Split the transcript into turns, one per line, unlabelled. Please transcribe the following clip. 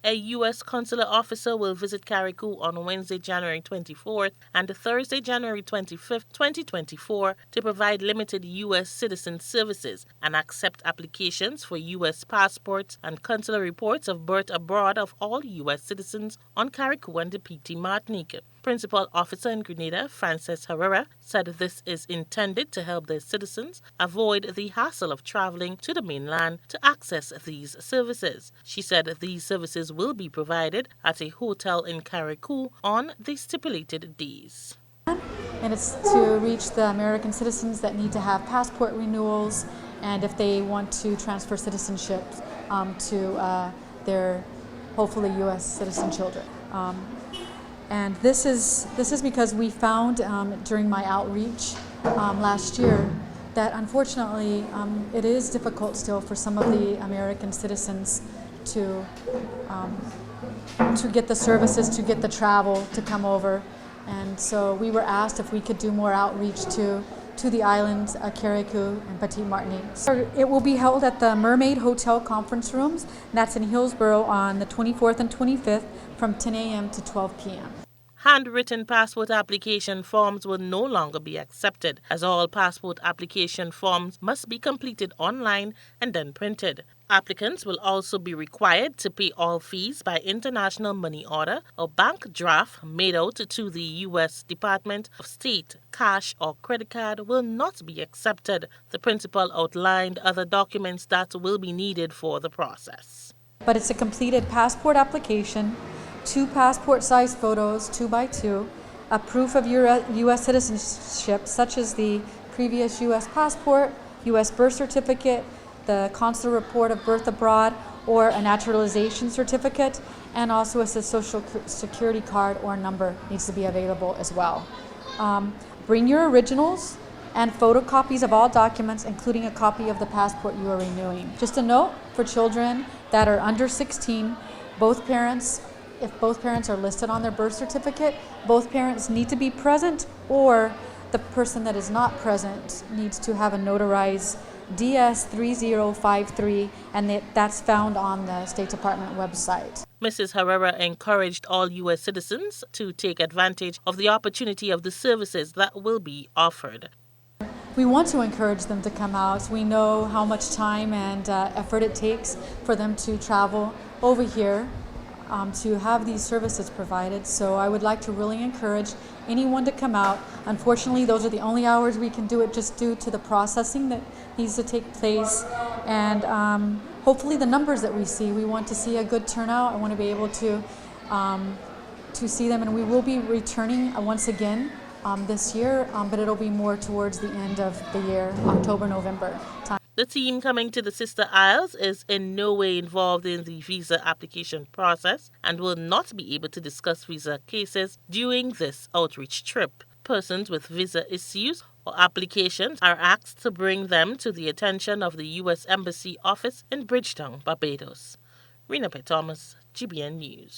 A U.S. consular officer will visit Carriacou on Wednesday, January 24th and Thursday, January 25th, 2024 to provide limited U.S. citizen services and accept applications for U.S. passports and consular reports of birth abroad of all U.S. citizens on Carriacou and the PT Martinique. Principal Officer in Grenada, Frances Herrera, said this is intended to help their citizens avoid the hassle of traveling to the mainland to access these services. She said these services will be provided at a hotel in Carriacou on the stipulated days.
And it's to reach the American citizens that need to have passport renewals and if they want to transfer citizenship to their hopefully U.S. citizen children. And this is because we found during my outreach last year that unfortunately it is difficult still for some of the American citizens to get the services, to get the travel, to come over. And so we were asked if we could do more outreach to the islands, Carriacou and Petit Martinique. So it will be held at the Mermaid Hotel Conference Rooms, and that's in Hillsborough on the 24th and 25th from 10 a.m. to 12 p.m.
Handwritten passport application forms will no longer be accepted, as all passport application forms must be completed online and then printed. Applicants will also be required to pay all fees by international money order or bank draft made out to the U.S. Department of State. Cash or credit card will not be accepted. The principal outlined other documents that will be needed for the process.
But it's a completed passport application, 2 passport-sized photos, 2x2, a proof of your U.S. citizenship, such as the previous U.S. passport, U.S. birth certificate, the consular report of birth abroad, or a naturalization certificate, and also a social security card or number needs to be available as well. Bring your originals and photocopies of all documents, including a copy of the passport you are renewing. Just a note for children that are under 16, if both parents are listed on their birth certificate, both parents need to be present, or the person that is not present needs to have a notarized DS3053, and that's found on the State Department website.
Mrs. Herrera encouraged all U.S. citizens to take advantage of the opportunity of the services that will be offered.
We want to encourage them to come out. We know how much time and effort it takes for them to travel over here to have these services provided. So I would like to really encourage anyone to come out. Unfortunately, those are the only hours we can do it just due to the processing that needs to take place. And hopefully the numbers that we see, we want to see a good turnout. I want to be able to see them, and we will be returning once again this year, but it'll be more towards the end of the year, October, November time.
The team coming to the Sister Isles is in no way involved in the visa application process and will not be able to discuss visa cases during this outreach trip. Persons with visa issues or applications are asked to bring them to the attention of the U.S. Embassy office in Bridgetown, Barbados. Rena P. Thomas, GBN News.